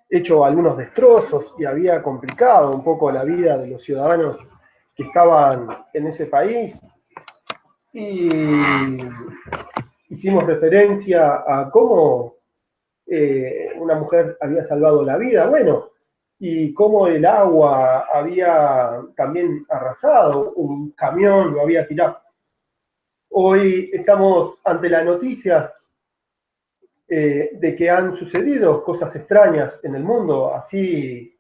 hecho algunos destrozos y había complicado un poco la vida de los ciudadanos que estaban en ese país. Y hicimos referencia a cómo una mujer había salvado la vida, bueno, y cómo el agua había también arrasado, un camión lo había tirado. Hoy estamos ante las noticias de que han sucedido cosas extrañas en el mundo, así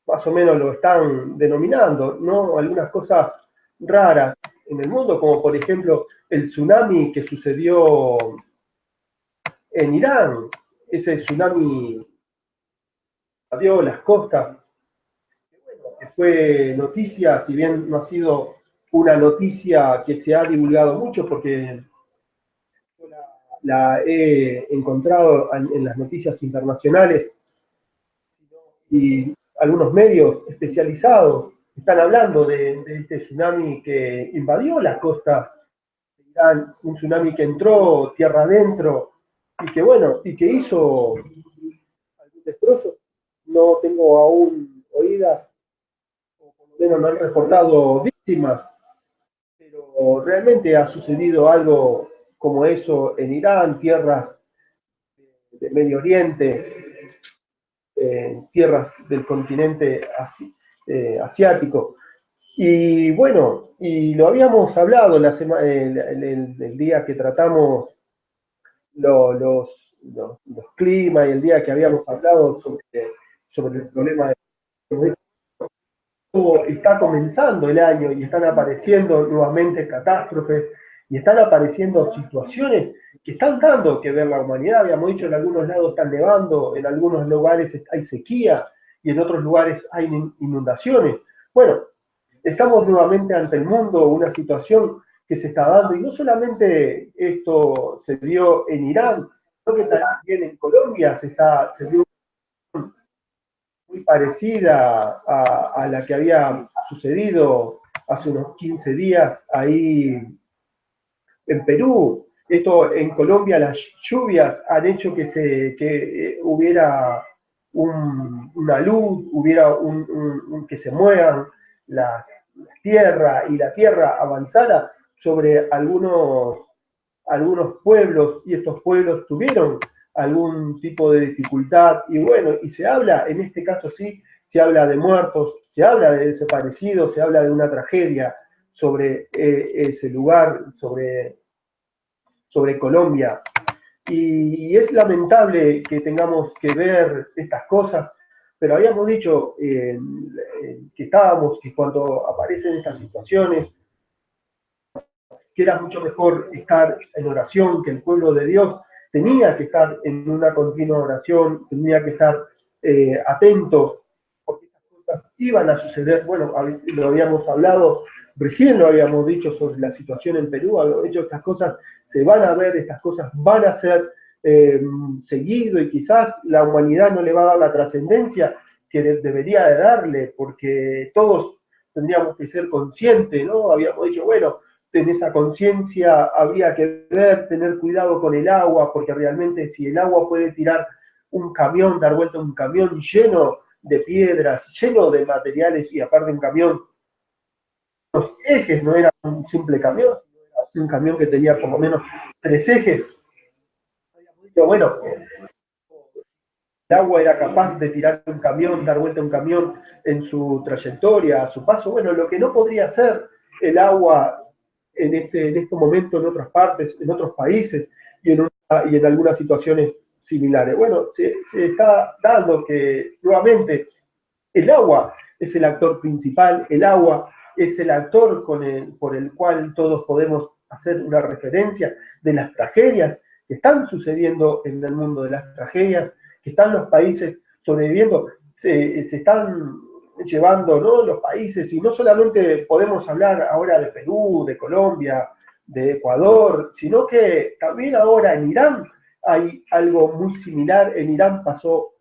más o menos lo están denominando, ¿no? Algunas cosas raras en el mundo, como por ejemplo el tsunami que sucedió en Irán, ese tsunami invadió las costas, que fue noticia, si bien no ha sido una noticia que se ha divulgado mucho, porque la he encontrado en las noticias internacionales y algunos medios especializados están hablando de este tsunami que invadió las costas de Irán, un tsunami que entró tierra adentro y que bueno, y que hizo algún destrozo. No tengo aún oídas, o por lo menos no han reportado víctimas, pero realmente ha sucedido algo como eso en Irán, tierras de Medio Oriente, tierras del continente asiático. Y bueno, y lo habíamos hablado el día que tratamos los climas y el día que habíamos hablado sobre el problema de está comenzando el año y están apareciendo nuevamente catástrofes y están apareciendo situaciones que están dando que ver la humanidad. Habíamos dicho, en algunos lados están nevando, en algunos lugares hay sequía y en otros lugares hay inundaciones. Bueno, estamos nuevamente ante el mundo, una situación que se está dando, y no solamente esto se dio en Irán, sino que también en Colombia se dio muy parecida a la que había sucedido hace unos 15 días ahí en Perú. Esto en Colombia, las lluvias han hecho que hubiera una luz, hubiera que se muevan las tierra y la tierra avanzara sobre algunos pueblos, y estos pueblos tuvieron algún tipo de dificultad, y bueno, y se habla, en este caso sí, se habla de muertos, se habla de desaparecidos, se habla de una tragedia sobre ese lugar, sobre Colombia. Y es lamentable que tengamos que ver estas cosas, pero habíamos dicho que cuando aparecen estas situaciones, que era mucho mejor estar en oración, que el pueblo de Dios tenía que estar en una continua oración, tenía que estar atento, porque estas cosas iban a suceder. Bueno, lo habíamos hablado, recién lo habíamos dicho sobre la situación en Perú, habíamos dicho, estas cosas se van a ver, estas cosas van a ser seguido, y quizás la humanidad no le va a dar la trascendencia que debería de darle, porque todos tendríamos que ser conscientes, ¿no? Habíamos dicho, bueno, en esa conciencia habría que ver, tener cuidado con el agua, porque realmente si el agua puede tirar un camión, dar vuelta a un camión lleno de piedras, lleno de materiales, y aparte un camión, los ejes no era un simple camión, era un camión que tenía por lo menos 3 ejes. Pero bueno, el agua era capaz de tirar un camión, dar vuelta a un camión en su trayectoria, a su paso. Bueno, lo que no podría hacer el agua en este momento en otras partes, en otros países y en algunas situaciones similares. Bueno, se está dando que nuevamente el agua es el actor principal, el agua es el actor por el cual todos podemos hacer una referencia de las tragedias que están sucediendo en el mundo, de las tragedias que están los países sobreviviendo, se están llevando, ¿no?, los países, y no solamente podemos hablar ahora de Perú, de Colombia, de Ecuador, sino que también ahora en Irán hay algo muy similar. En Irán pasó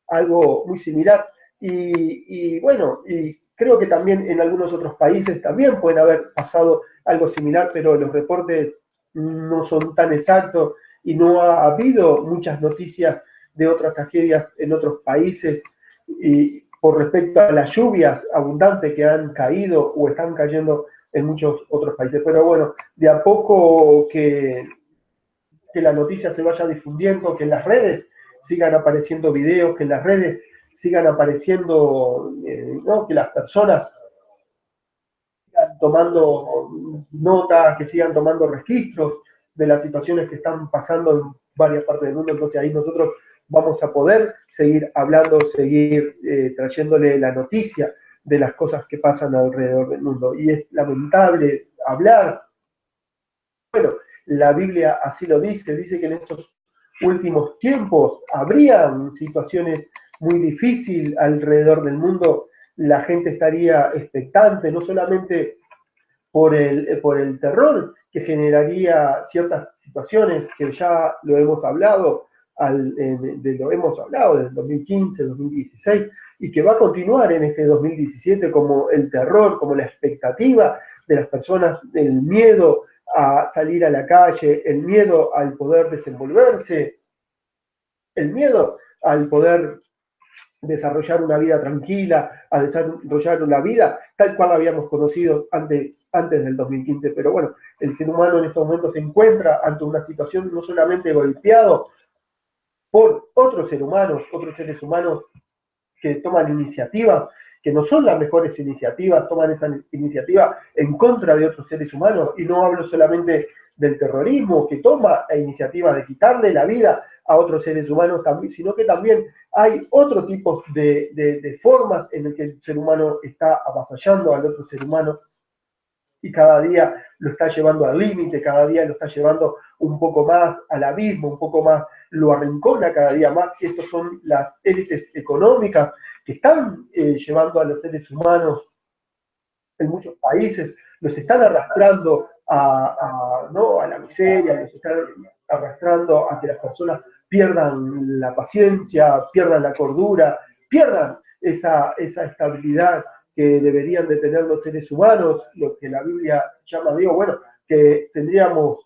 algo muy similar, y bueno, y creo que también en algunos otros países también pueden haber pasado algo similar, pero los reportes no son tan exactos y no ha habido muchas noticias de otras tragedias en otros países y por respecto a las lluvias abundantes que han caído o están cayendo en muchos otros países. Pero bueno, de a poco que la noticia se vaya difundiendo, que en las redes sigan apareciendo videos, que en las redes sigan apareciendo, ¿no? Que las personas sigan tomando notas, que sigan tomando registros de las situaciones que están pasando en varias partes del mundo. Entonces ahí nosotros vamos a poder seguir hablando, seguir trayéndole la noticia de las cosas que pasan alrededor del mundo. Y es lamentable hablar. Bueno, la Biblia así lo dice que en estos últimos tiempos habrían situaciones muy difíciles alrededor del mundo, la gente estaría expectante, no solamente por el terror que generaría ciertas situaciones que ya lo hemos hablado, lo hemos hablado del 2015, 2016, y que va a continuar en este 2017 como el terror, como la expectativa de las personas, el miedo a salir a la calle, el miedo al poder desenvolverse, el miedo al poder desarrollar una vida tranquila, a desarrollar una vida tal cual habíamos conocido antes del 2015. Pero bueno, el ser humano en estos momentos se encuentra ante una situación no solamente golpeado por otros seres humanos que toman iniciativas, que no son las mejores iniciativas, toman esa iniciativa en contra de otros seres humanos, y no hablo solamente del terrorismo, que toma la iniciativa de quitarle la vida a otros seres humanos, sino que también hay otro tipo de formas en las que el ser humano está avasallando al otro ser humano, y cada día lo está llevando al límite, cada día lo está llevando un poco más al abismo, un poco más, lo arrincona cada día más, y estas son las élites económicas que están llevando a los seres humanos en muchos países, los están arrastrando ¿no? a la miseria, los están arrastrando a que las personas pierdan la paciencia, pierdan la cordura, pierdan esa estabilidad que deberían de tener los seres humanos, lo que la Biblia llama, digo, bueno, que tendríamos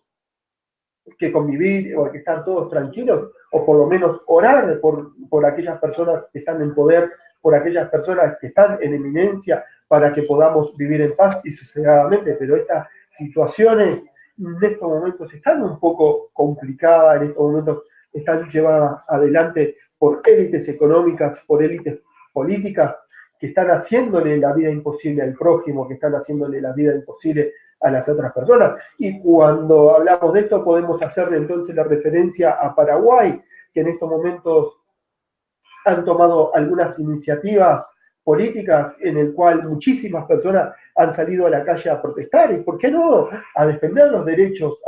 que convivir o que estar todos tranquilos, o por lo menos orar por aquellas personas que están en poder, por aquellas personas que están en eminencia, para que podamos vivir en paz y sosegadamente. Pero estas situaciones en estos momentos están un poco complicadas, en estos momentos están llevadas adelante por élites económicas, por élites políticas, que están haciéndole la vida imposible al prójimo, que están haciéndole la vida imposible a las otras personas. Y cuando hablamos de esto podemos hacerle entonces la referencia a Paraguay, que en estos momentos han tomado algunas iniciativas políticas en el cual muchísimas personas han salido a la calle a protestar, y por qué no, a defender los derechos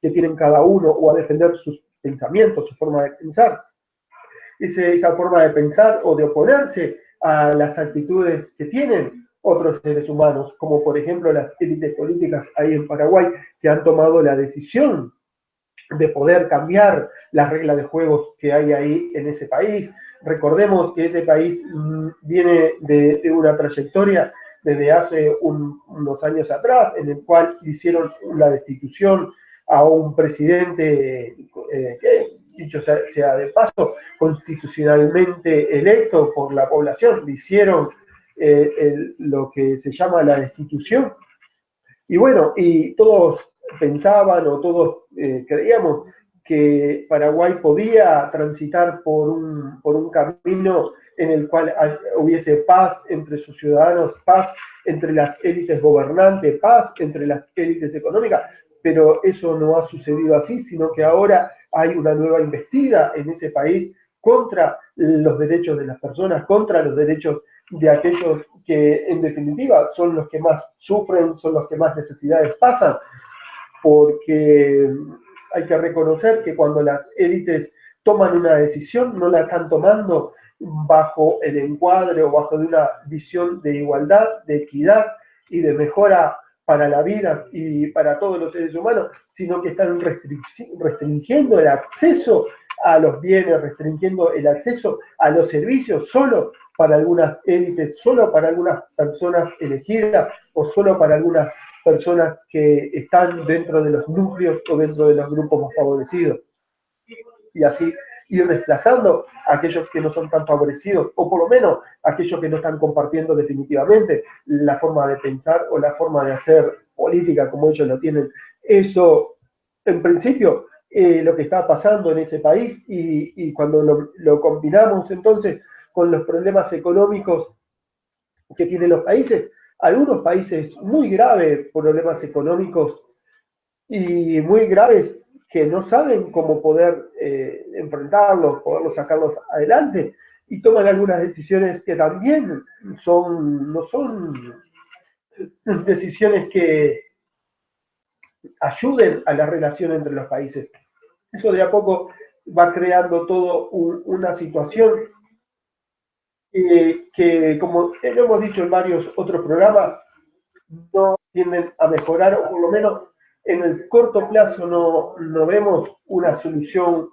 que tienen cada uno, o a defender sus pensamientos, su forma de pensar. Esa forma de pensar o de oponerse a las actitudes que tienen otros seres humanos, como por ejemplo las élites políticas ahí en Paraguay, que han tomado la decisión de poder cambiar las reglas de juegos que hay ahí en ese país. Recordemos que ese país viene de una trayectoria desde hace unos años atrás, en el cual hicieron la destitución a un presidente que, dicho sea de paso, constitucionalmente electo por la población, le hicieron lo que se llama la destitución. Y bueno, y todos pensaban o todos creíamos que Paraguay podía transitar por un camino en el cual hubiese paz entre sus ciudadanos, paz entre las élites gobernantes, paz entre las élites económicas, pero eso no ha sucedido así, sino que ahora hay una nueva embestida en ese país contra los derechos de las personas, contra los derechos de aquellos que en definitiva son los que más sufren, son los que más necesidades pasan, porque hay que reconocer que cuando las élites toman una decisión, no la están tomando bajo el encuadre o bajo de una visión de igualdad, de equidad y de mejora para la vida y para todos los seres humanos, sino que están restringiendo el acceso a los bienes, restringiendo el acceso a los servicios solo para algunas élites, solo para algunas personas elegidas o solo para algunas personas que están dentro de los núcleos o dentro de los grupos más favorecidos. y así ir desplazando a aquellos que no son tan favorecidos, o por lo menos aquellos que no están compartiendo definitivamente la forma de pensar o la forma de hacer política como ellos lo tienen. Eso, en principio, lo que está pasando en ese país y cuando lo combinamos entonces con los problemas económicos que tienen los países, algunos países muy graves, problemas económicos y muy graves que no saben cómo poder enfrentarlos, poderlos sacarlos adelante y toman algunas decisiones que también no son decisiones que ayuden a la relación entre los países. Eso de a poco va creando todo una situación que, como lo hemos dicho en varios otros programas, no tienden a mejorar, o por lo menos en el corto plazo no vemos una solución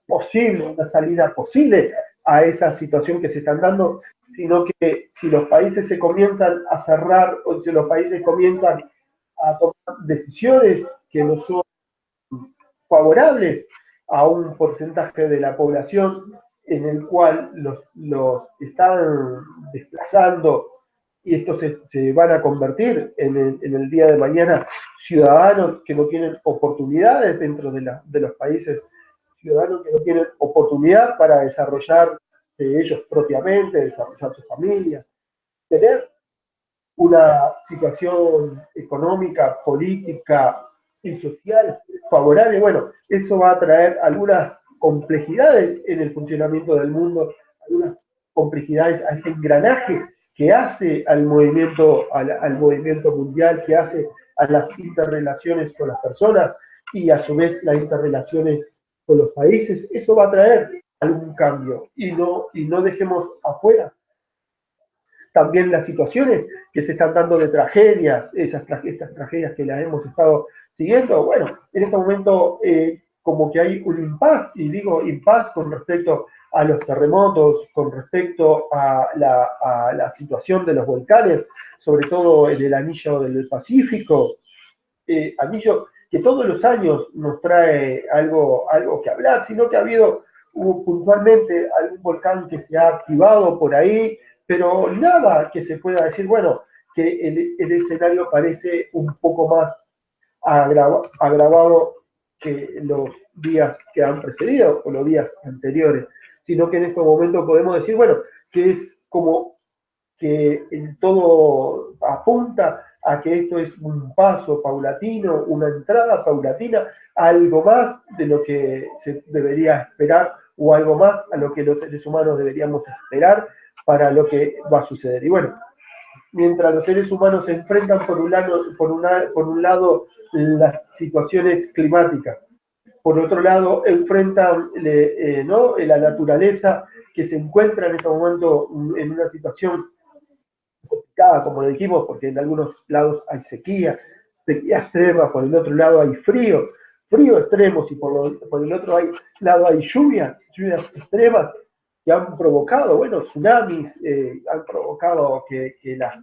posible, una salida posible a esa situación que se están dando, sino que si los países se comienzan a cerrar o si los países comienzan a tomar decisiones que no son favorables a un porcentaje de la población en el cual los están desplazando y estos se van a convertir en el día de mañana ciudadanos que no tienen oportunidades dentro de los países, ciudadanos que no tienen oportunidad para desarrollar ellos propiamente, desarrollar su familia, tener una situación económica, política y social favorable. Bueno, eso va a traer algunas complejidades en el funcionamiento del mundo, algunas complejidades a este engranaje que hace al movimiento mundial, que hace a las interrelaciones con las personas y a su vez las interrelaciones con los países. Eso va a traer algún cambio y no dejemos afuera también las situaciones que se están dando de tragedias, estas tragedias que las hemos estado siguiendo. Bueno, en este momento como que hay un impas, y digo impas con respecto a los terremotos, con respecto a la situación de los volcanes, sobre todo en el anillo del Pacífico, anillo que todos los años nos trae algo que hablar, sino que hubo puntualmente algún volcán que se ha activado por ahí, pero nada que se pueda decir, bueno, que el escenario parece un poco más agravado que los días que han precedido o los días anteriores, sino que en este momento podemos decir, bueno, que es como que todo apunta a que esto es un paso paulatino, una entrada paulatina, algo más de lo que se debería esperar o algo más a lo que los seres humanos deberíamos esperar para lo que va a suceder. Y bueno, mientras los seres humanos se enfrentan por un lado las situaciones climáticas, por otro lado enfrentan ¿no? la naturaleza que se encuentra en este momento en una situación complicada, como lo dijimos, porque en algunos lados hay sequía extrema, por el otro lado hay frío extremos, y por el otro lado hay lluvias extremas que han provocado, bueno, tsunamis, han provocado que la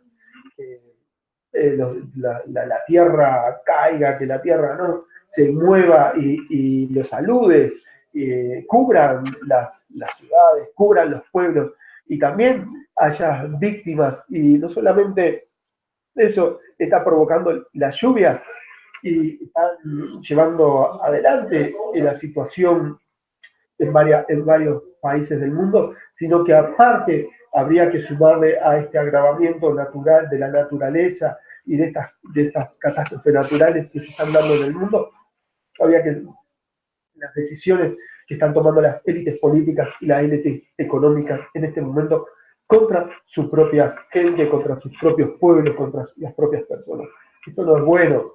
tierra caiga, que la tierra no se mueva y los aludes cubran las ciudades, cubran los pueblos y también haya víctimas. Y no solamente eso está provocando las lluvias y están llevando adelante la situación en varios países del mundo, sino que aparte habría que sumarle a este agravamiento natural de la naturaleza y de estas catástrofes naturales que se están dando en el mundo, habría que las decisiones que están tomando las élites políticas y las élites económicas en este momento contra su propia gente, contra sus propios pueblos, contra las propias personas. Esto no es bueno.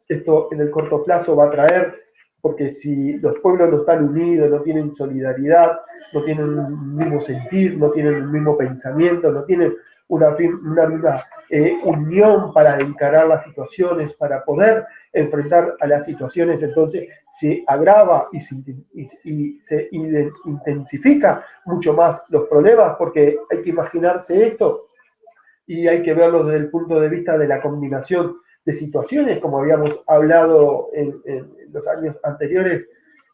Esto en el corto plazo va a traer, porque si los pueblos no están unidos, no tienen solidaridad, no tienen un mismo sentir, no tienen un mismo pensamiento, no tienen una misma unión para encarar las situaciones, para poder enfrentar a las situaciones, entonces se agrava y se intensifica mucho más los problemas, porque hay que imaginarse esto y hay que verlo desde el punto de vista de la combinación de situaciones, como habíamos hablado en los años anteriores,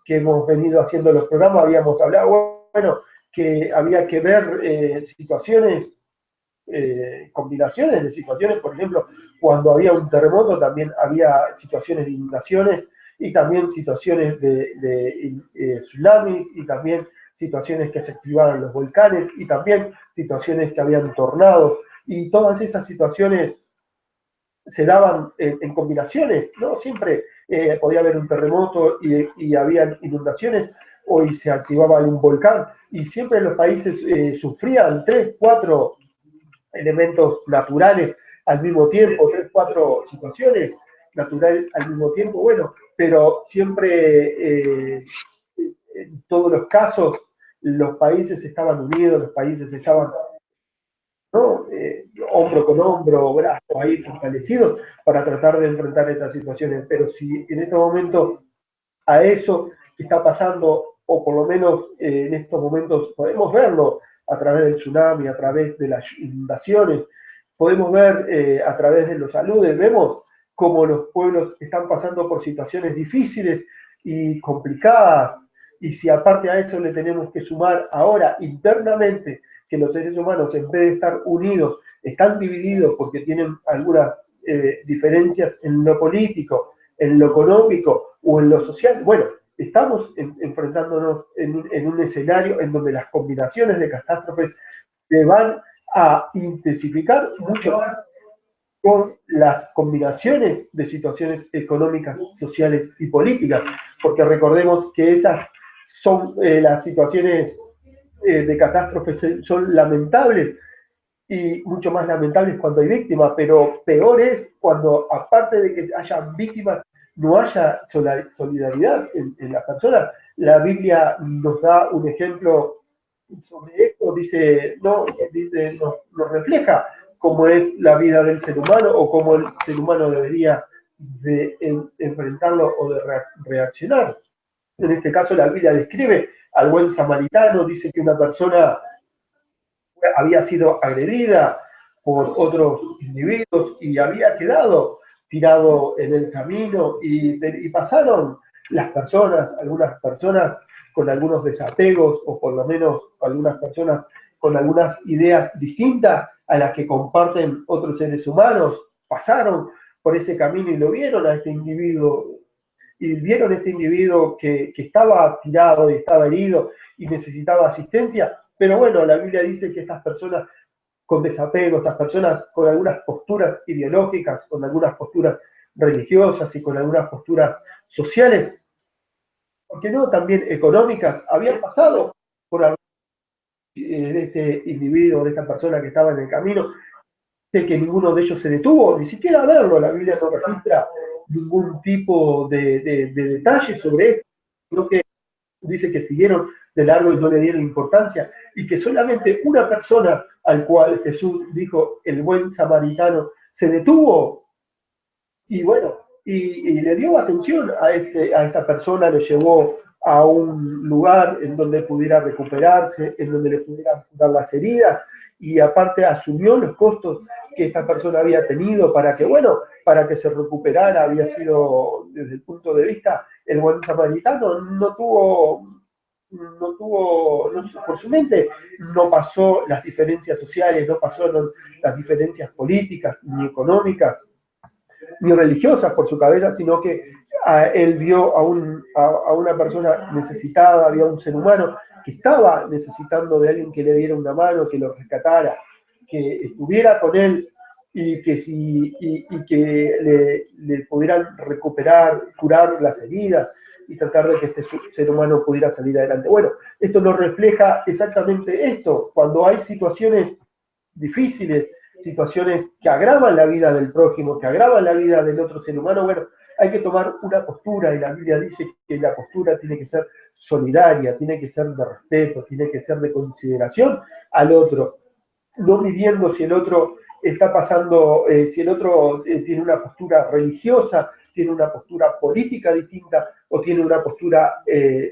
que hemos venido haciendo los programas, habíamos hablado, bueno, que había que ver situaciones, combinaciones de situaciones, por ejemplo, cuando había un terremoto también había situaciones de inundaciones y también situaciones de tsunamis y también situaciones que se activaban los volcanes y también situaciones que habían tornados y todas esas situaciones se daban en combinaciones, ¿no? Siempre podía haber un terremoto y habían inundaciones, hoy se activaba un volcán y siempre los países sufrían 3, 4 elementos naturales al mismo tiempo, 3, 4 situaciones naturales al mismo tiempo, bueno, pero siempre en todos los casos los países estaban unidos, los países estaban, ¿no? Hombro con hombro, brazos ahí fortalecidos para tratar de enfrentar estas situaciones. Pero si en este momento a eso que está pasando, o por lo menos en estos momentos podemos verlo a través del tsunami, a través de las inundaciones, podemos ver a través de los saludes, vemos cómo los pueblos están pasando por situaciones difíciles y complicadas, y si aparte a eso le tenemos que sumar ahora internamente que los seres humanos en vez de estar unidos están divididos porque tienen algunas diferencias en lo político, en lo económico o en lo social, bueno, estamos enfrentándonos en un escenario en donde las combinaciones de catástrofes se van a intensificar mucho más con las combinaciones de situaciones económicas, sociales y políticas, porque recordemos que esas son las situaciones de catástrofes son lamentables y mucho más lamentables cuando hay víctimas, pero peor es cuando aparte de que haya víctimas, no haya solidaridad en las personas. La Biblia nos da un ejemplo sobre esto, dice, no, dice, nos refleja cómo es la vida del ser humano o cómo el ser humano debería de enfrentarlo o de reaccionar. En este caso la Biblia describe al buen samaritano, dice que una persona había sido agredida por otros individuos y había quedado tirado en el camino y pasaron las personas, algunas personas con algunos desapegos o por lo menos algunas personas con algunas ideas distintas a las que comparten otros seres humanos, pasaron por ese camino y lo vieron a este individuo y vieron a este individuo que estaba tirado y estaba herido y necesitaba asistencia, pero bueno, la Biblia dice que estas personas con desapego, estas personas con algunas posturas ideológicas, con algunas posturas religiosas y con algunas posturas sociales, porque no también económicas, habían pasado por de este individuo, de esta persona que estaba en el camino, sé que ninguno de ellos se detuvo, ni siquiera a verlo, la Biblia no registra ningún tipo de detalle sobre esto, sino que dice que siguieron de largo y no le dieron importancia, y que solamente una persona al cual Jesús dijo, el buen samaritano, se detuvo y bueno, y le dio atención a esta persona, lo llevó a un lugar en donde pudiera recuperarse, en donde le pudieran curar las heridas, y aparte asumió los costos que esta persona había tenido para que, bueno, para que se recuperara, había sido, desde el punto de vista, el buen samaritano por su mente no pasó las diferencias sociales, no pasó las diferencias políticas ni económicas, ni religiosas por su cabeza, sino que él vio a una persona necesitada, había un ser humano que estaba necesitando de alguien que le diera una mano, que lo rescatara, que estuviera con él y que, le pudieran recuperar, curar las heridas y tratar de que este ser humano pudiera salir adelante. Bueno, esto nos refleja exactamente esto, cuando hay situaciones difíciles, situaciones que agravan la vida del prójimo, que agravan la vida del otro ser humano, bueno, hay que tomar una postura y la Biblia dice que la postura tiene que ser solidaria, tiene que ser de respeto, tiene que ser de consideración al otro, no midiendo si el otro está pasando, si el otro tiene una postura religiosa, tiene una postura política distinta o tiene una postura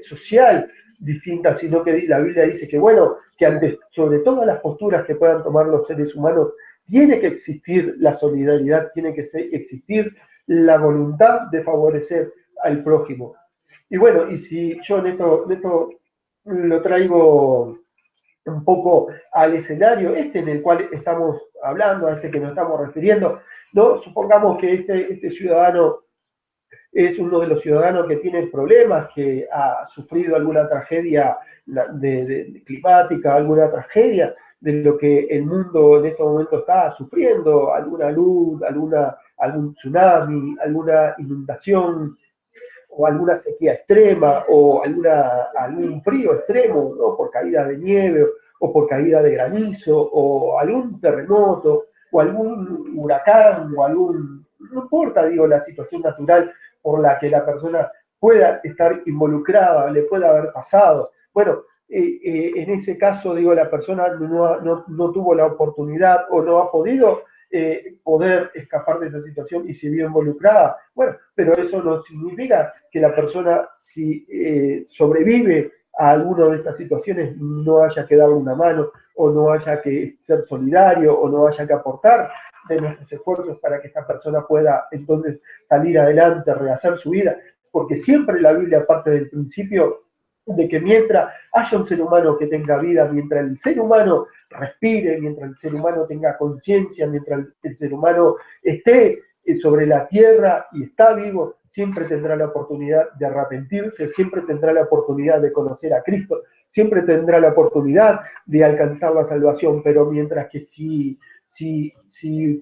social distinta, sino que la Biblia dice que, bueno, que ante, sobre todas las posturas que puedan tomar los seres humanos, tiene que existir la solidaridad, tiene que existir la voluntad de favorecer al prójimo. Y bueno, y si yo en esto lo traigo un poco al escenario este en el cual estamos hablando, a este que nos estamos refiriendo, ¿no? Supongamos que este ciudadano es uno de los ciudadanos que tiene problemas, que ha sufrido alguna tragedia climática, alguna tragedia de lo que el mundo en este momento está sufriendo, alguna luz, algún tsunami, alguna inundación, o alguna sequía extrema, o algún frío extremo, ¿no? Por caída de nieve, o por caída de granizo, o algún terremoto, o algún huracán, o no importa, digo, la situación natural por la que la persona pueda estar involucrada, le pueda haber pasado. Bueno, en ese caso, digo, la persona no tuvo la oportunidad o no ha podido poder escapar de esa situación y se vio involucrada. Bueno, pero eso no significa que la persona, si sobrevive a alguna de estas situaciones, no haya que darle una mano, o no haya que ser solidario, o no haya que aportar de nuestros esfuerzos para que esta persona pueda entonces salir adelante, rehacer su vida, porque siempre la Biblia parte del principio de que mientras haya un ser humano que tenga vida, mientras el ser humano respire, mientras el ser humano tenga conciencia, mientras el ser humano esté sobre la tierra y está vivo, siempre tendrá la oportunidad de arrepentirse, siempre tendrá la oportunidad de conocer a Cristo, siempre tendrá la oportunidad de alcanzar la salvación, pero mientras que si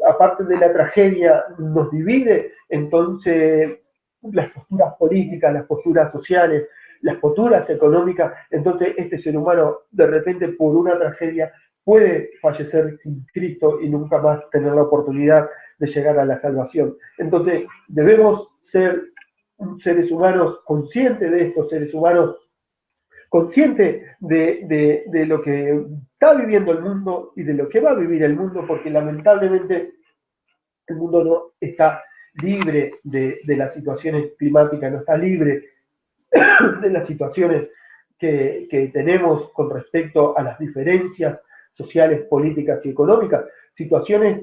aparte de la tragedia nos divide, entonces las posturas políticas, las posturas sociales, las posturas económicas, entonces este ser humano de repente por una tragedia puede fallecer sin Cristo y nunca más tener la oportunidad de llegar a la salvación. Entonces debemos ser seres humanos conscientes de estos seres humanos, conscientes de lo que está viviendo el mundo y de lo que va a vivir el mundo, porque lamentablemente el mundo no está libre de las situaciones climáticas, no está libre de las situaciones que tenemos con respecto a las diferencias sociales, políticas y económicas, situaciones,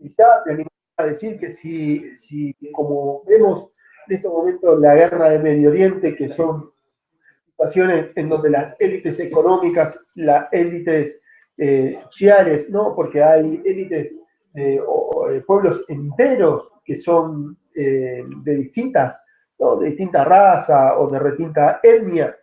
y ya me animo a decir que si como vemos en estos momentos la guerra de Medio Oriente, que son situaciones en donde las élites económicas, las élites sociales, ¿no? Porque hay élites o pueblos enteros que son de distintas, ¿no? De distinta raza o de distinta etnia,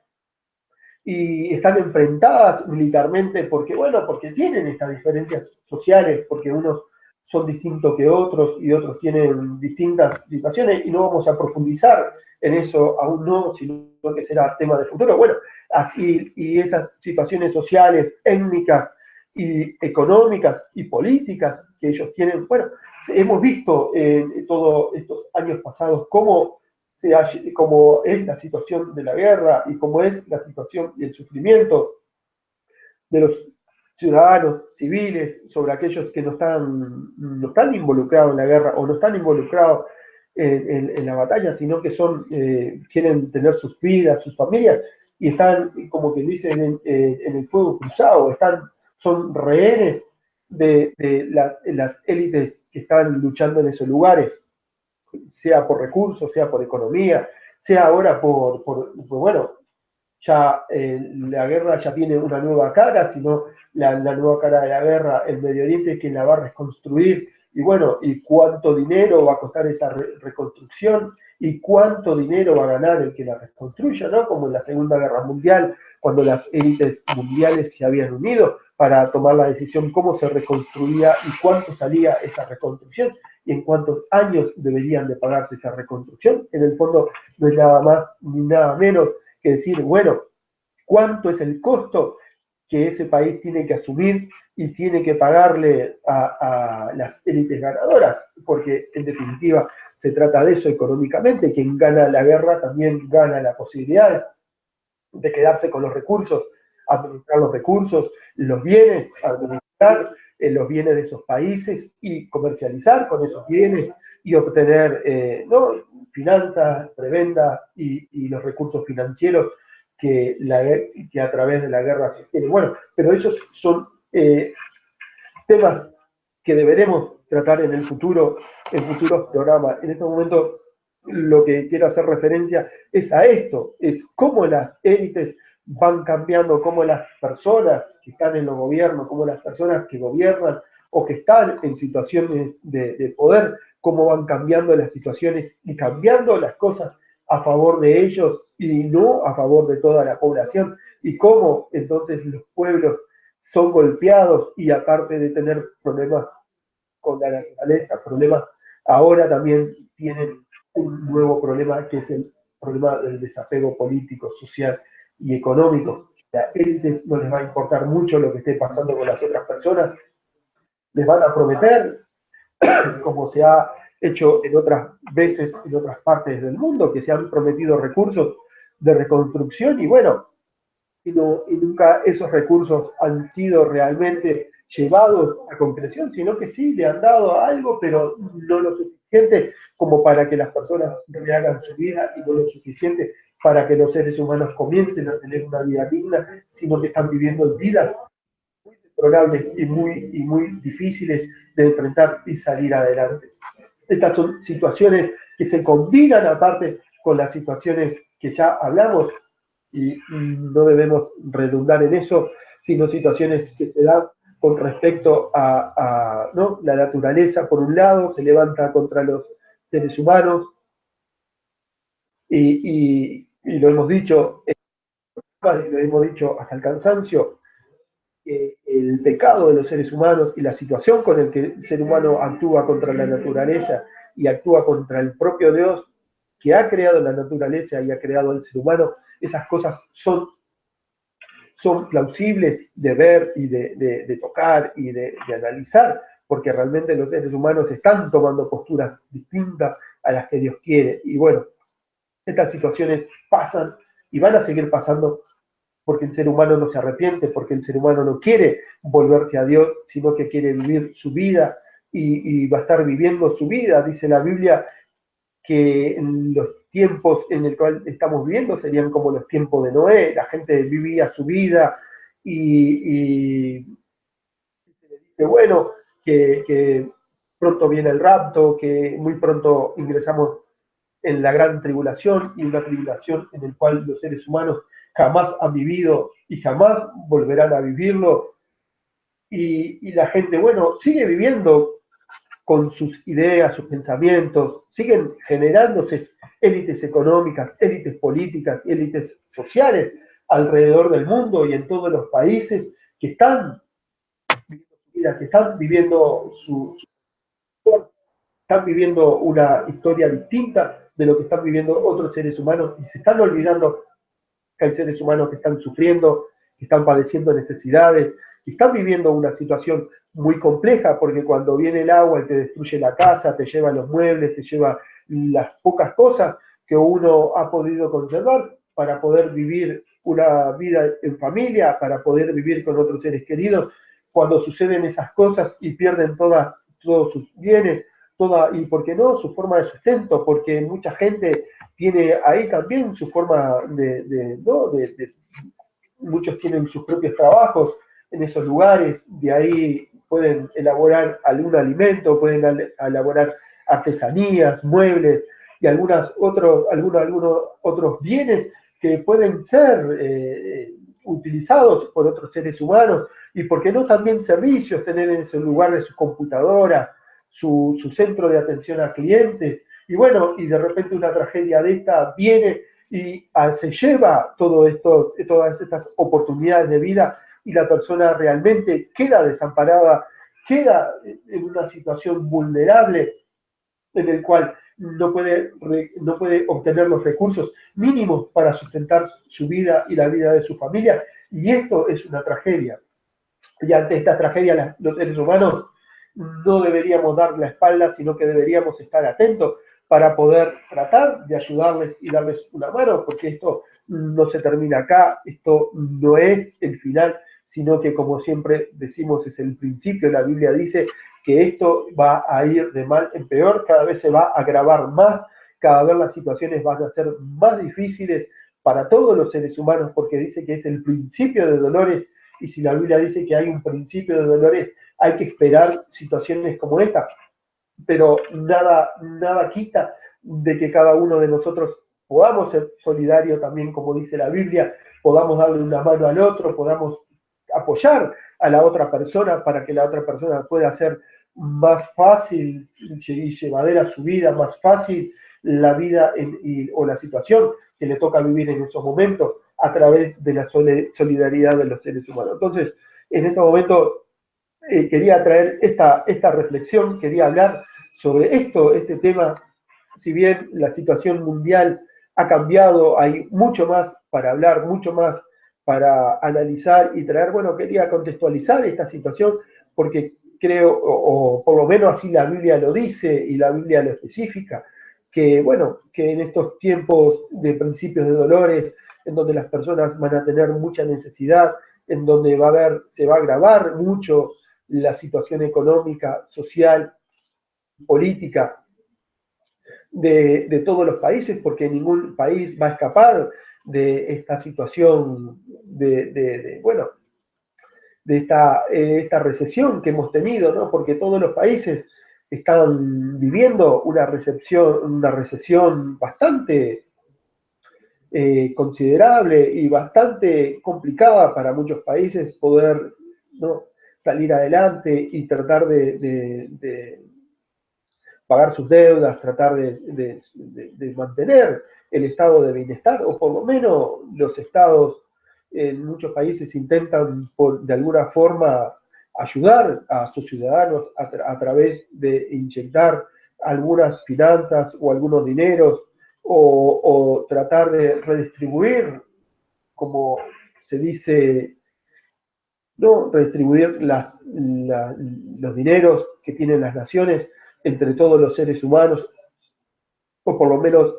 y están enfrentadas militarmente porque, bueno, porque tienen estas diferencias sociales, porque unos son distintos que otros y otros tienen distintas situaciones, y no vamos a profundizar en eso aún no, sino que será tema de futuro. Bueno, así, y esas situaciones sociales, étnicas y económicas y políticas que ellos tienen, bueno, hemos visto en todos estos años pasados cómo como es la situación de la guerra y cómo es la situación y el sufrimiento de los ciudadanos civiles sobre aquellos que no están involucrados en la guerra o no están involucrados en la batalla, sino que quieren tener sus vidas, sus familias, y están, como que dicen, en el fuego cruzado, son rehenes de las élites que están luchando en esos lugares, sea por recursos, sea por economía, sea ahora bueno, ya la guerra ya tiene una nueva cara, sino la nueva cara de la guerra, el Medio Oriente es quien la va a reconstruir, y bueno, y cuánto dinero va a costar esa reconstrucción, y cuánto dinero va a ganar el que la reconstruya, ¿no? Como en la Segunda Guerra Mundial, cuando las élites mundiales se habían unido para tomar la decisión cómo se reconstruía y cuánto salía esa reconstrucción y en cuántos años deberían de pagarse esa reconstrucción. En el fondo no es nada más ni nada menos que decir, bueno, cuánto es el costo que ese país tiene que asumir y tiene que pagarle a las élites ganadoras, porque en definitiva se trata de eso económicamente. Quien gana la guerra también gana la posibilidad de quedarse con los recursos, administrar los recursos, los bienes, administrar los bienes de esos países y comercializar con esos bienes y obtener ¿no? finanzas, prebendas y los recursos financieros que a través de la guerra se obtienen. Bueno, pero esos son temas que deberemos tratar en el futuro, en futuros programas. En este momento lo que quiero hacer referencia es a esto, es cómo las élites van cambiando, cómo las personas que están en los gobiernos, cómo las personas que gobiernan o que están en situaciones de poder, cómo van cambiando las situaciones y cambiando las cosas a favor de ellos y no a favor de toda la población, y cómo entonces los pueblos son golpeados y aparte de tener problemas con la naturaleza, problemas, ahora también tienen un nuevo problema que es el problema del desapego político, social y económico. A élites no les va a importar mucho lo que esté pasando con las otras personas, les van a prometer, como se ha hecho en otras veces en otras partes del mundo, que se han prometido recursos de reconstrucción y bueno, y nunca esos recursos han sido realmente llevados a concreción, sino que sí le han dado algo, pero no lo suficiente como para que las personas rehagan su vida y no lo suficiente para que los seres humanos comiencen a tener una vida digna, sino que están viviendo vidas muy deplorables y muy difíciles de enfrentar y salir adelante. Estas son situaciones que se combinan aparte con las situaciones que ya hablamos y no debemos redundar en eso, sino situaciones que se dan con respecto a ¿no? La naturaleza, por un lado, se levanta contra los seres humanos y lo hemos dicho, lo hemos dicho hasta el cansancio, el pecado de los seres humanos y la situación con el que el ser humano actúa contra la naturaleza y actúa contra el propio Dios que ha creado la naturaleza y ha creado al ser humano, esas cosas son plausibles de ver y de tocar y de analizar, porque realmente los seres humanos están tomando posturas distintas a las que Dios quiere. Y bueno, estas situaciones pasan y van a seguir pasando porque el ser humano no se arrepiente, porque el ser humano no quiere volverse a Dios, sino que quiere vivir su vida y va a estar viviendo su vida. Dice la Biblia que en los tiempos en el cual estamos viviendo serían como los tiempos de Noé, la gente vivía su vida y se le dice, bueno, que pronto viene el rapto, que muy pronto ingresamos en la gran tribulación y una tribulación en el cual los seres humanos jamás han vivido y jamás volverán a vivirlo. Y la gente, bueno, sigue viviendo con sus ideas, sus pensamientos, siguen generándose élites económicas, élites políticas, élites sociales alrededor del mundo y en todos los países que están viviendo su vida, que están viviendo están viviendo una historia distinta de lo que están viviendo otros seres humanos y se están olvidando que hay seres humanos que están sufriendo, que están padeciendo necesidades, que están viviendo una situación muy compleja, porque cuando viene el agua y te destruye la casa, te lleva los muebles, te lleva las pocas cosas que uno ha podido conservar para poder vivir una vida en familia, para poder vivir con otros seres queridos, cuando suceden esas cosas y pierden todos sus bienes, y por qué no, su forma de sustento, porque mucha gente tiene ahí también su forma ¿no? Muchos tienen sus propios trabajos en esos lugares, de ahí pueden elaborar algún alimento, pueden elaborar artesanías, muebles y algunos otros bienes que pueden ser utilizados por otros seres humanos y por qué no también servicios, tener en ese lugar de su computadora, su centro de atención al cliente. Y bueno, y de repente una tragedia de esta viene y se lleva todo esto, todas estas oportunidades de vida y la persona realmente queda desamparada, queda en una situación vulnerable en el cual no puede obtener los recursos mínimos para sustentar su vida y la vida de su familia. Y esto es una tragedia. Y ante esta tragedia los seres humanos no deberíamos dar la espalda, sino que deberíamos estar atentos para poder tratar de ayudarles y darles una mano, porque esto no se termina acá, esto no es el final, sino que como siempre decimos es el principio. La Biblia dice que esto va a ir de mal en peor, cada vez se va a agravar más, cada vez las situaciones van a ser más difíciles para todos los seres humanos, porque dice que es el principio de dolores, y si la Biblia dice que hay un principio de dolores, hay que esperar situaciones como esta, pero nada quita de que cada uno de nosotros podamos ser solidarios también, como dice la Biblia, podamos darle una mano al otro, podamos apoyar a la otra persona para que la otra persona pueda hacer más fácil y llevadera su vida, más fácil la vida o la situación que le toca vivir en esos momentos a través de la solidaridad de los seres humanos. Entonces, en este momento quería traer esta reflexión, quería hablar sobre este tema. Si bien la situación mundial ha cambiado, hay mucho más para hablar, mucho más para analizar y traer. Bueno, quería contextualizar esta situación porque creo, o por lo menos así la Biblia lo dice y la Biblia lo especifica, que bueno, que en estos tiempos de principios de dolores, en donde las personas van a tener mucha necesidad, en donde se va a agravar mucho la situación económica, social, política de todos los países, porque ningún país va a escapar de esta situación bueno, de esta recesión que hemos tenido, ¿no? Porque todos los países están viviendo una recesión bastante considerable y bastante complicada para muchos países poder, ¿no?, salir adelante y tratar de pagar sus deudas, tratar de mantener el estado de bienestar, o por lo menos los estados en muchos países intentan de alguna forma ayudar a sus ciudadanos a través de inyectar algunas finanzas o algunos dineros o tratar de redistribuir, como se dice, no redistribuir los dineros que tienen las naciones entre todos los seres humanos, o por lo menos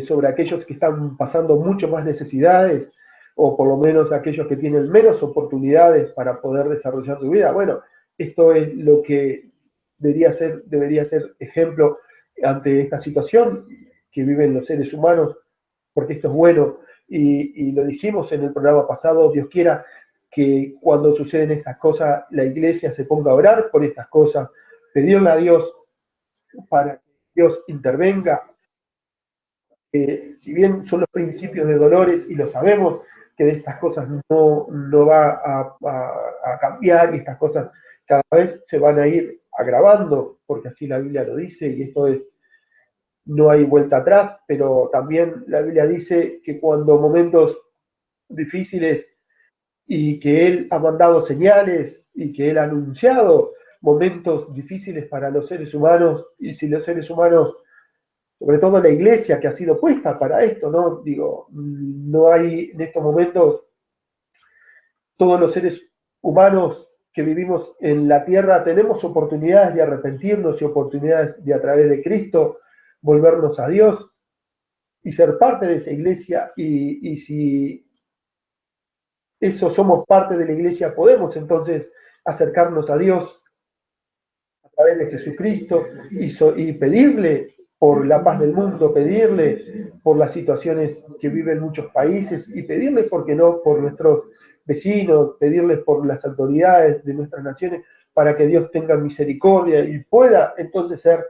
sobre aquellos que están pasando mucho más necesidades, o por lo menos aquellos que tienen menos oportunidades para poder desarrollar su vida. Bueno, esto es lo que debería ser ejemplo ante esta situación que viven los seres humanos, porque esto es bueno, y lo dijimos en el programa pasado, Dios quiera que cuando suceden estas cosas, la iglesia se ponga a orar por estas cosas, pedirle a Dios para que Dios intervenga. Si bien son los principios de dolores y lo sabemos, que de estas cosas no va a cambiar y estas cosas cada vez se van a ir agravando, porque así la Biblia lo dice y esto es, no hay vuelta atrás, pero también la Biblia dice que cuando momentos difíciles y que Él ha mandado señales y que Él ha anunciado momentos difíciles para los seres humanos, y si los seres humanos, sobre todo la iglesia que ha sido puesta para esto, ¿no? Digo, no hay en estos momentos, todos los seres humanos que vivimos en la tierra tenemos oportunidades de arrepentirnos y oportunidades de a través de Cristo volvernos a Dios y ser parte de esa iglesia y si eso somos parte de la iglesia, podemos acercarnos a Dios a través de Jesucristo y pedirle por la paz del mundo, pedirle por las situaciones que viven muchos países y pedirle, ¿por qué no?, por nuestros vecinos, pedirles por las autoridades de nuestras naciones para que Dios tenga misericordia y pueda entonces ser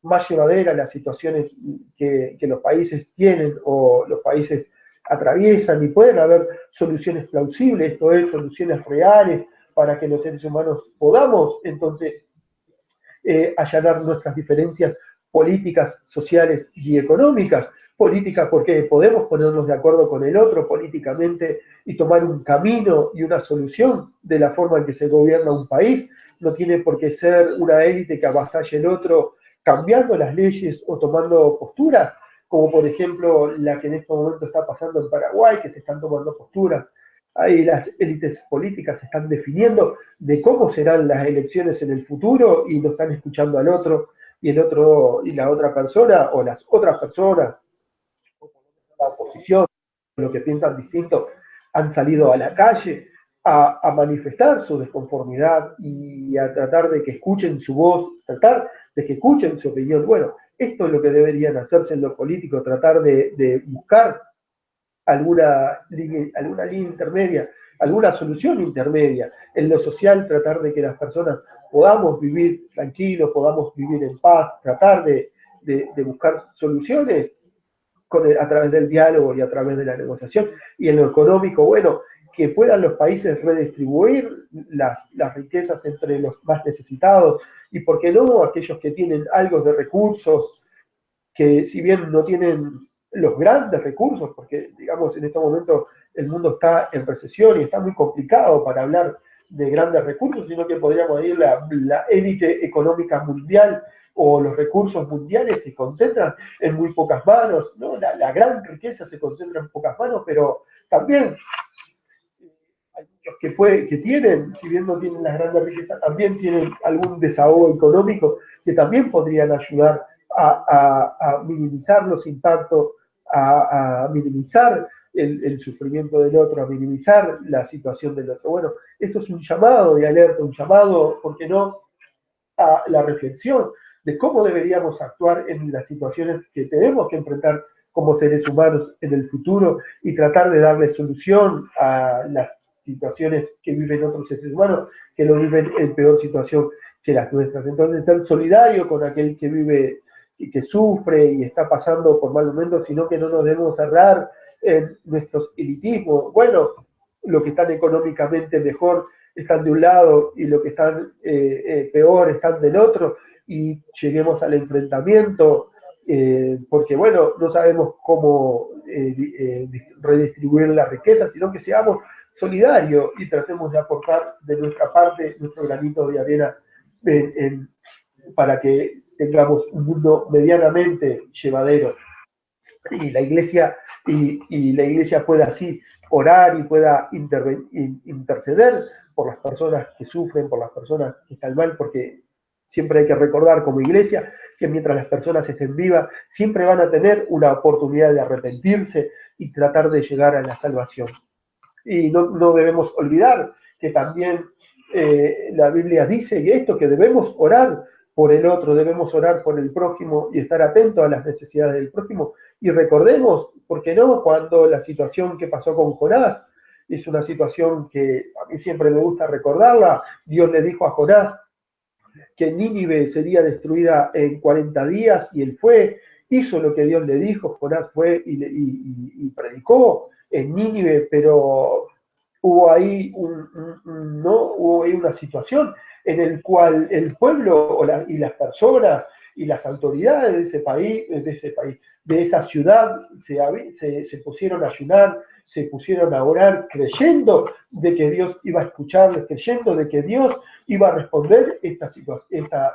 más llevadera las situaciones que los países tienen o los países atraviesan, y pueden haber soluciones plausibles, esto es, soluciones reales para que los seres humanos podamos entonces allanar nuestras diferencias políticas, sociales y económicas. Políticas porque podemos ponernos de acuerdo con el otro políticamente y tomar un camino y una solución de la forma en que se gobierna un país. No tiene por qué ser una élite que avasalle el otro cambiando las leyes o tomando posturas, como por ejemplo la que en este momento está pasando en Paraguay, que se están tomando posturas. Ahí las élites políticas están definiendo de cómo serán las elecciones en el futuro y no están escuchando al otro y la otra persona o las otras personas, la oposición, lo que piensan distinto, han salido a la calle a manifestar su desconformidad y a tratar de que escuchen su voz, tratar de que escuchen su opinión. Bueno, esto es lo que deberían hacerse en los políticos, tratar de buscar alguna línea intermedia, alguna solución intermedia. En lo social, tratar de que las personas podamos vivir tranquilos, podamos vivir en paz, tratar de buscar soluciones a través del diálogo y a través de la negociación. Y en lo económico, bueno, que puedan los países redistribuir las riquezas entre los más necesitados y, ¿por qué no?, aquellos que tienen algo de recursos, que si bien no tienen los grandes recursos, porque digamos en estos momentos el mundo está en recesión y está muy complicado para hablar de grandes recursos, sino que podríamos decir la élite económica mundial o los recursos mundiales se concentran en muy pocas manos, ¿no? La gran riqueza se concentra en pocas manos, pero también hay muchos que tienen, si bien no tienen las grandes riquezas, también tienen algún desahogo económico que también podrían ayudar a minimizar los impactos, a minimizar el sufrimiento del otro, a minimizar la situación del otro. Bueno, esto es un llamado de alerta, un llamado, ¿por qué no?, a la reflexión de cómo deberíamos actuar en las situaciones que tenemos que enfrentar como seres humanos en el futuro y tratar de darle solución a las situaciones que viven otros seres humanos que lo viven en peor situación que las nuestras. Entonces, ser solidario con aquel que vive y que sufre y está pasando por mal momento, sino que no nos debemos cerrar en nuestros elitismos. Bueno, los que están económicamente mejor están de un lado y los que están peor están del otro, y lleguemos al enfrentamiento, porque bueno, no sabemos cómo redistribuir la riqueza, sino que seamos solidarios y tratemos de aportar de nuestra parte nuestro granito de arena para que tengamos un mundo medianamente llevadero. Y la iglesia, y la iglesia pueda así orar y pueda interceder por las personas que sufren, por las personas que están mal, porque siempre hay que recordar como iglesia que mientras las personas estén vivas, siempre van a tener una oportunidad de arrepentirse y tratar de llegar a la salvación. Y no debemos olvidar que también la Biblia dice, y esto, que debemos orar por el otro, debemos orar por el prójimo y estar atentos a las necesidades del prójimo. Y recordemos, ¿por qué no?, cuando la situación que pasó con Jonás, es una situación que a mí siempre me gusta recordarla. Dios le dijo a Jonás que Nínive sería destruida en 40 días y él fue, hizo lo que Dios le dijo. Jonás fue y predicó en Nínive, pero hubo ahí, ¿no?, hubo ahí una situación en la cual el pueblo y las personas y las autoridades de esa ciudad se pusieron a ayunar, se pusieron a orar, creyendo de que Dios iba a escucharles, creyendo de que Dios iba a responder estas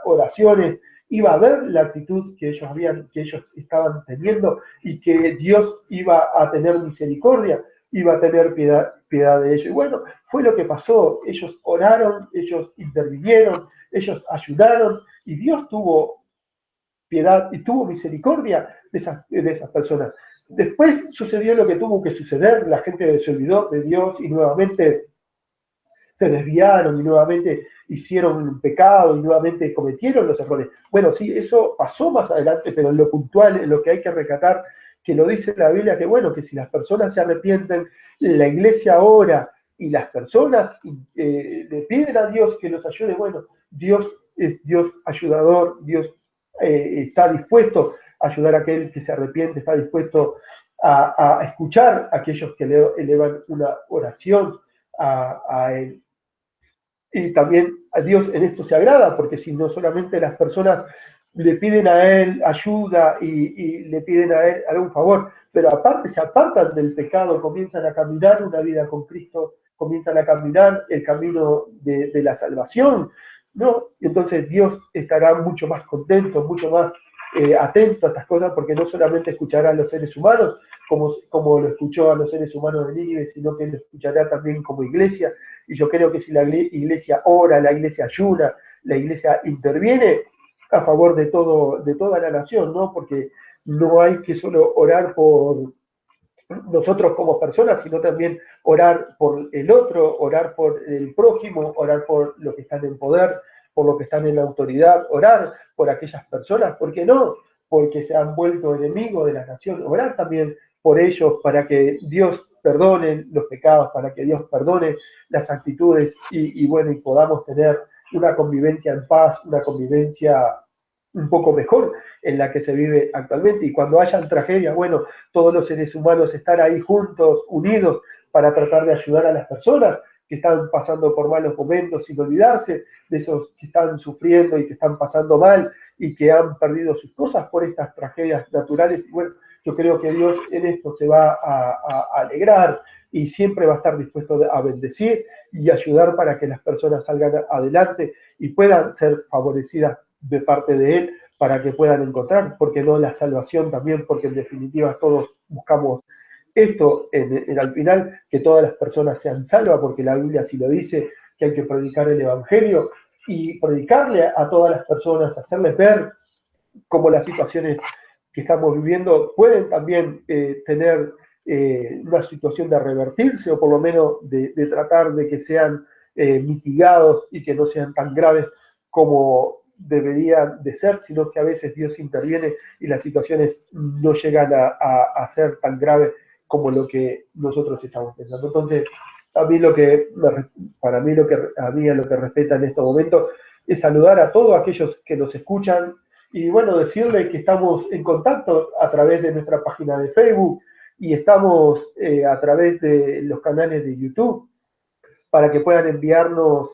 oraciones, iba a ver la actitud que ellos estaban teniendo, y que Dios iba a tener misericordia, iba a tener piedad de ellos. Y bueno, fue lo que pasó. Ellos oraron, ellos intervinieron, ellos ayudaron, y Dios tuvo piedad y tuvo misericordia de esas personas. Después sucedió lo que tuvo que suceder, la gente se olvidó de Dios y nuevamente se desviaron y nuevamente hicieron un pecado y nuevamente cometieron los errores. Bueno, sí, eso pasó más adelante, pero en lo puntual, en lo que hay que rescatar, que lo dice la Biblia, que bueno, que si las personas se arrepienten, la iglesia ora y las personas le piden a Dios que los ayude, bueno, Dios es Dios ayudador, Dios está dispuesto a ayudar a aquel que se arrepiente, está dispuesto a escuchar a aquellos que elevan una oración a Él. Y también a Dios en esto se agrada, porque si no solamente las personas le piden a Él ayuda y le piden a Él algún favor, pero aparte se apartan del pecado, comienzan a caminar una vida con Cristo, comienzan a caminar el camino de la salvación, ¿no? Y entonces Dios estará mucho más contento, mucho más atento a estas cosas, porque no solamente escuchará a los seres humanos, como lo escuchó a los seres humanos de Nínive, sino que lo escuchará también como iglesia. Y yo creo que si la iglesia ora, la iglesia ayuna, la iglesia interviene a favor de toda la nación, ¿no? Porque no hay que solo orar por nosotros como personas, sino también orar por el otro, orar por el prójimo, orar por los que están en poder, por los que están en la autoridad, orar por aquellas personas, ¿por qué no? Porque se han vuelto enemigos de la nación, orar también por ellos para que Dios perdone los pecados, para que Dios perdone las actitudes y bueno, y podamos tener una convivencia en paz, una convivencia un poco mejor en la que se vive actualmente. Y cuando hayan tragedias, bueno, todos los seres humanos estar ahí juntos, unidos, para tratar de ayudar a las personas que están pasando por malos momentos, sin olvidarse de esos que están sufriendo y que están pasando mal y que han perdido sus cosas por estas tragedias naturales. Y bueno, yo creo que Dios en esto se va a alegrar y siempre va a estar dispuesto a bendecir y ayudar para que las personas salgan adelante y puedan ser favorecidas de parte de Él para que puedan encontrar, porque no la salvación también, porque en definitiva todos buscamos esto al final, que todas las personas sean salvas, porque la Biblia así lo dice, que hay que predicar el Evangelio y predicarle a todas las personas, hacerles ver cómo las situaciones que estamos viviendo pueden también tener una situación de revertirse o por lo menos de tratar de que sean mitigados y que no sean tan graves como deberían de ser, sino que a veces Dios interviene y las situaciones no llegan a ser tan graves como lo que nosotros estamos pensando. Entonces, a mí lo que, para mí lo que a mí a lo que respeta en estos momentos es saludar a todos aquellos que nos escuchan y bueno, decirle que estamos en contacto a través de nuestra página de Facebook y estamos a través de los canales de YouTube para que puedan enviarnos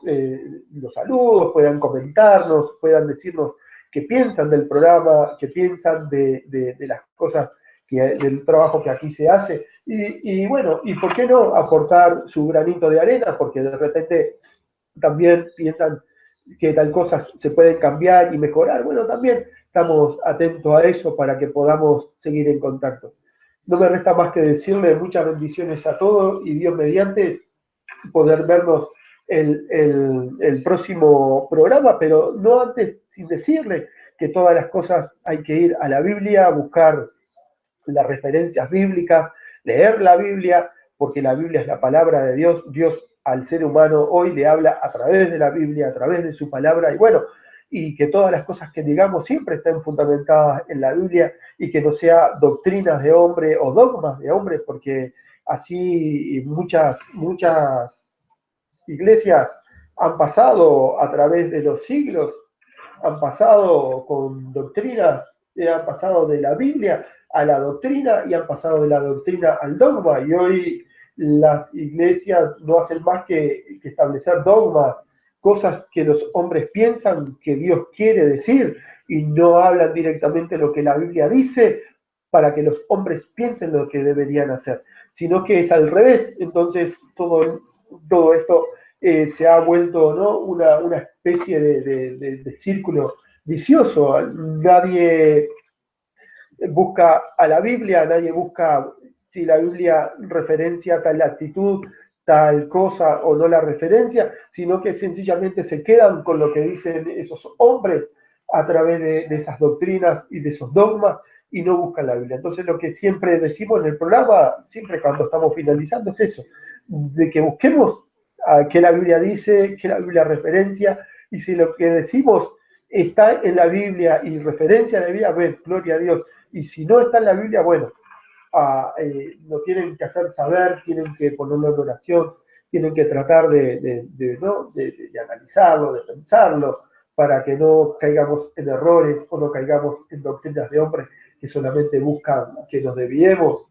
los saludos, puedan comentarnos, puedan decirnos qué piensan del programa, qué piensan de las cosas, del trabajo que aquí se hace. Y bueno, y por qué no aportar su granito de arena, porque de repente también piensan que tal cosa se puede cambiar y mejorar. Bueno, también estamos atentos a eso para que podamos seguir en contacto. No me resta más que decirle muchas bendiciones a todos y Dios mediante poder vernos el próximo programa, pero no antes sin decirle que todas las cosas hay que ir a la Biblia, buscar las referencias bíblicas, leer la Biblia, porque la Biblia es la palabra de Dios. Dios al ser humano hoy le habla a través de la Biblia, a través de su palabra, y bueno, y que todas las cosas que digamos siempre estén fundamentadas en la Biblia y que no sea doctrinas de hombre o dogmas de hombre, porque así muchas iglesias han pasado a través de los siglos, han pasado con doctrinas, han pasado de la Biblia a la doctrina y han pasado de la doctrina al dogma. Y hoy las iglesias no hacen más que establecer dogmas, cosas que los hombres piensan que Dios quiere decir y no hablan directamente lo que la Biblia dice para que los hombres piensen lo que deberían hacer, sino que es al revés. Entonces todo esto se ha vuelto, ¿no?, una especie de círculo vicioso. Nadie busca a la Biblia, nadie busca si la Biblia referencia tal actitud, tal cosa o no la referencia, sino que sencillamente se quedan con lo que dicen esos hombres a través de esas doctrinas y de esos dogmas y no buscan la Biblia. Entonces lo que siempre decimos en el programa, siempre cuando estamos finalizando, es eso, de que busquemos qué la Biblia dice, qué la Biblia referencia, y si lo que decimos está en la Biblia y referencia a la Biblia, bueno, gloria a Dios. Y si no está en la Biblia, bueno, lo tienen que hacer saber, tienen que ponerlo en oración, tienen que tratar ¿no?, de analizarlo, de pensarlo, para que no caigamos en errores o no caigamos en doctrinas de hombres que solamente buscan que nos desviemos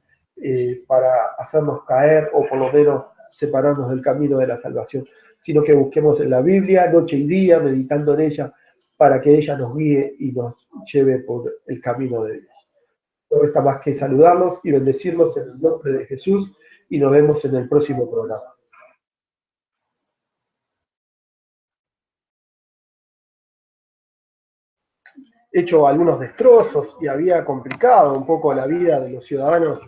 para hacernos caer o por lo menos separarnos del camino de la salvación, sino que busquemos en la Biblia noche y día, meditando en ella, para que ella nos guíe y nos lleve por el camino de Dios. No resta más que saludarlos y bendecirlos en el nombre de Jesús y nos vemos en el próximo programa. Hecho algunos destrozos y había complicado un poco la vida de los ciudadanos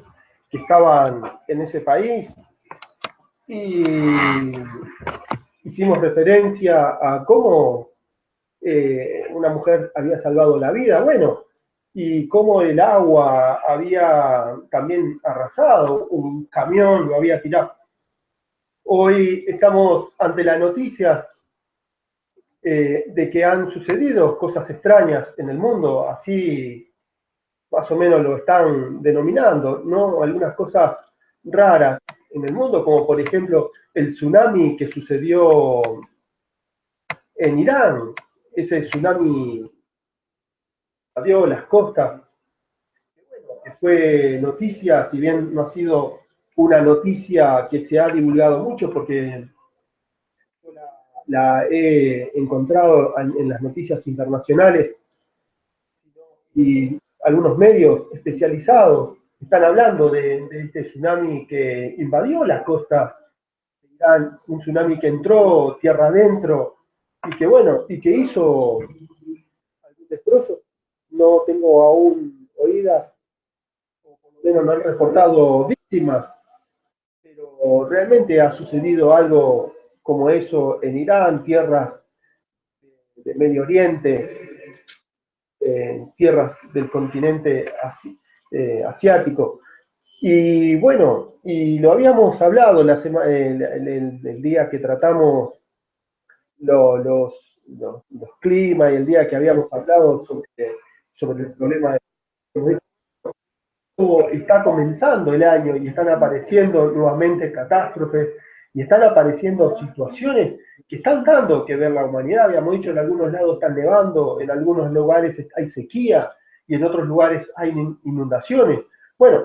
que estaban en ese país y hicimos referencia a cómo una mujer había salvado la vida, bueno, y cómo el agua había también arrasado, un camión lo había tirado. Hoy estamos ante las noticias de que han sucedido cosas extrañas en el mundo, así más o menos lo están denominando, ¿no? Algunas cosas raras en el mundo, como por ejemplo el tsunami que sucedió en Irán, ese tsunami invadió las costas, que fue noticia, si bien no ha sido una noticia que se ha divulgado mucho, porque la he encontrado en las noticias internacionales y algunos medios especializados están hablando de este tsunami que invadió las costas de Irán, un tsunami que entró tierra adentro y que bueno, y que hizo algún destrozo. No tengo aún oídas, o por lo menos no han reportado víctimas, pero realmente ha sucedido algo como eso en Irán, tierras de Medio Oriente, tierras del continente asiático. Y bueno, y lo habíamos hablado el día que tratamos los climas y el día que habíamos hablado sobre el problema de está comenzando el año y están apareciendo nuevamente catástrofes y están apareciendo situaciones que están dando que ver la humanidad. Habíamos dicho, en algunos lados están nevando, en algunos lugares hay sequía y en otros lugares hay inundaciones. Bueno,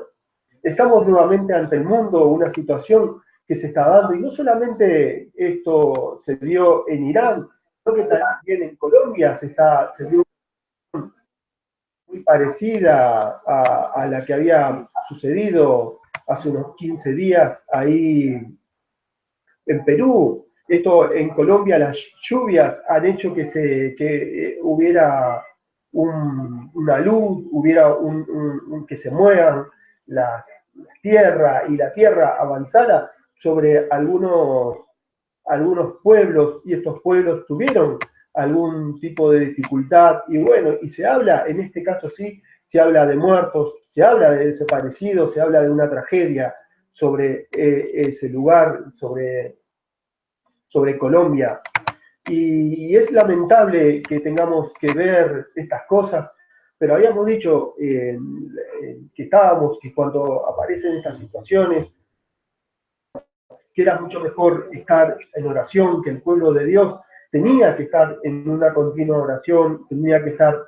estamos nuevamente ante el mundo, una situación que se está dando, y no solamente esto se dio en Irán, sino que también en Colombia se dio muy parecida a la que había sucedido hace unos 15 días ahí en Perú. Esto en Colombia, las lluvias han hecho que hubiera una luz, hubiera que se muevan las tierra y la tierra avanzara sobre algunos pueblos, y estos pueblos tuvieron algún tipo de dificultad, y bueno, y se habla, en este caso sí, se habla de muertos, se habla de desaparecidos, se habla de una tragedia sobre ese lugar, sobre Colombia. Y es lamentable que tengamos que ver estas cosas, pero habíamos dicho que cuando aparecen estas situaciones, que era mucho mejor estar en oración, que el pueblo de Dios tenía que estar en una continua oración, tenía que estar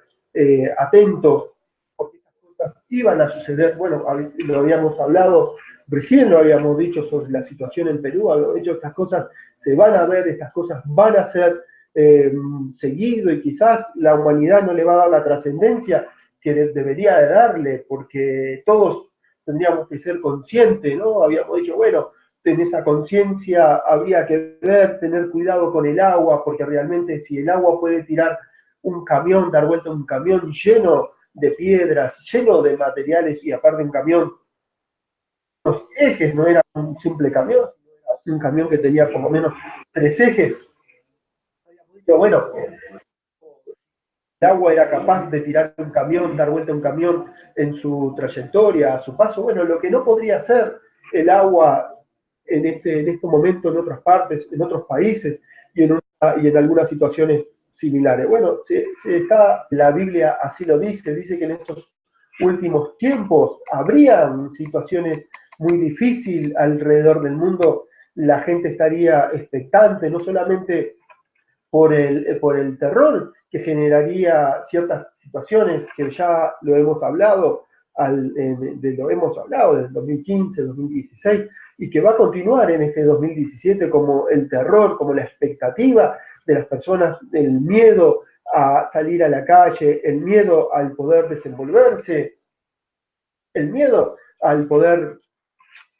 atento, porque estas cosas iban a suceder. Bueno, lo habíamos hablado, recién lo habíamos dicho sobre la situación en Perú, habíamos dicho, estas cosas se van a ver, estas cosas van a ser seguido, y quizás la humanidad no le va a dar la trascendencia que debería de darle, porque todos tendríamos que ser conscientes, ¿no? Habíamos dicho, bueno, en esa conciencia habría que ver, tener cuidado con el agua, porque realmente si el agua puede tirar un camión, dar vuelta a un camión lleno de piedras, lleno de materiales, y aparte un camión, los ejes no era un simple camión, un camión que tenía por lo menos 3 ejes. Pero bueno, el agua era capaz de tirar un camión, dar vuelta a un camión en su trayectoria, a su paso. Bueno, lo que no podría hacer el agua en este momento en otras partes, en otros países y en algunas situaciones similares. Bueno, la Biblia así lo dice que en estos últimos tiempos habrían situaciones muy difíciles alrededor del mundo. La gente estaría expectante, no solamente por el terror que generaría ciertas situaciones que ya lo hemos hablado, lo hemos hablado desde el 2015, 2016, y que va a continuar en este 2017, como el terror, como la expectativa de las personas, el miedo a salir a la calle, el miedo al poder desenvolverse, el miedo al poder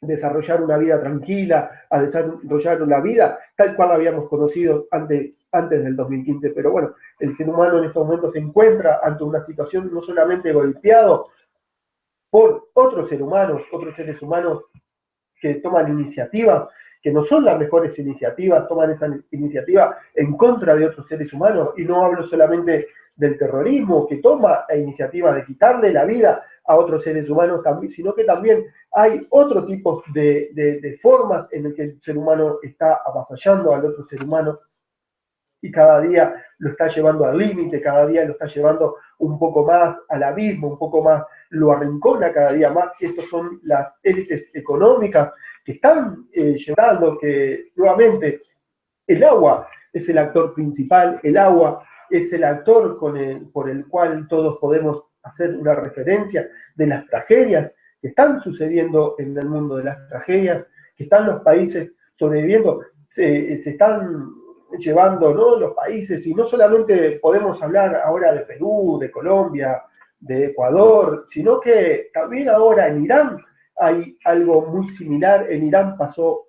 desarrollar una vida tranquila, a desarrollar una vida tal cual la habíamos conocido antes del 2015. Pero bueno, el ser humano en estos momentos se encuentra ante una situación no solamente golpeado por otros seres humanos que toman iniciativas, que no son las mejores iniciativas, toman esa iniciativa en contra de otros seres humanos, y no hablo solamente del terrorismo, que toma la iniciativa de quitarle la vida a otros seres humanos también, sino que también hay otro tipo de formas en las que el ser humano está avasallando al otro ser humano, y cada día lo está llevando al límite, cada día lo está llevando un poco más al abismo, un poco más, lo arrincona cada día más, y estas son las élites económicas que están llevando que nuevamente el agua es el actor principal, el agua es el actor por el cual todos podemos hacer una referencia de las tragedias que están sucediendo en el mundo, de las tragedias que están los países sobreviviendo, se están llevando, ¿no?, los países, y no solamente podemos hablar ahora de Perú, de Colombia, de Ecuador, sino que también ahora en Irán hay algo muy similar. En Irán pasó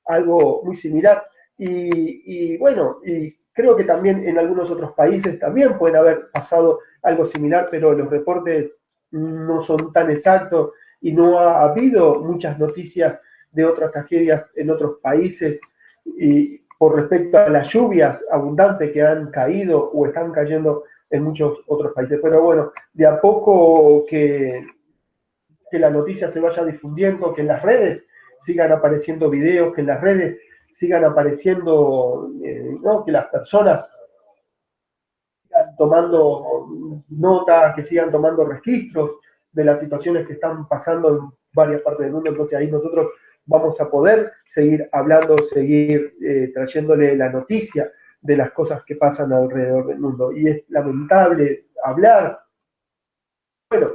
algo muy similar y bueno, y creo que también en algunos otros países también pueden haber pasado algo similar, pero los reportes no son tan exactos y no ha habido muchas noticias de otras tragedias en otros países y por respecto a las lluvias abundantes que han caído o están cayendo en muchos otros países. Pero bueno, de a poco que la noticia se vaya difundiendo, que en las redes sigan apareciendo videos, que en las redes sigan apareciendo, ¿no?, que las personas sigan tomando nota, que sigan tomando registros de las situaciones que están pasando en varias partes del mundo. Entonces ahí nosotros vamos a poder seguir hablando, seguir trayéndole la noticia de las cosas que pasan alrededor del mundo. Y es lamentable hablar, bueno,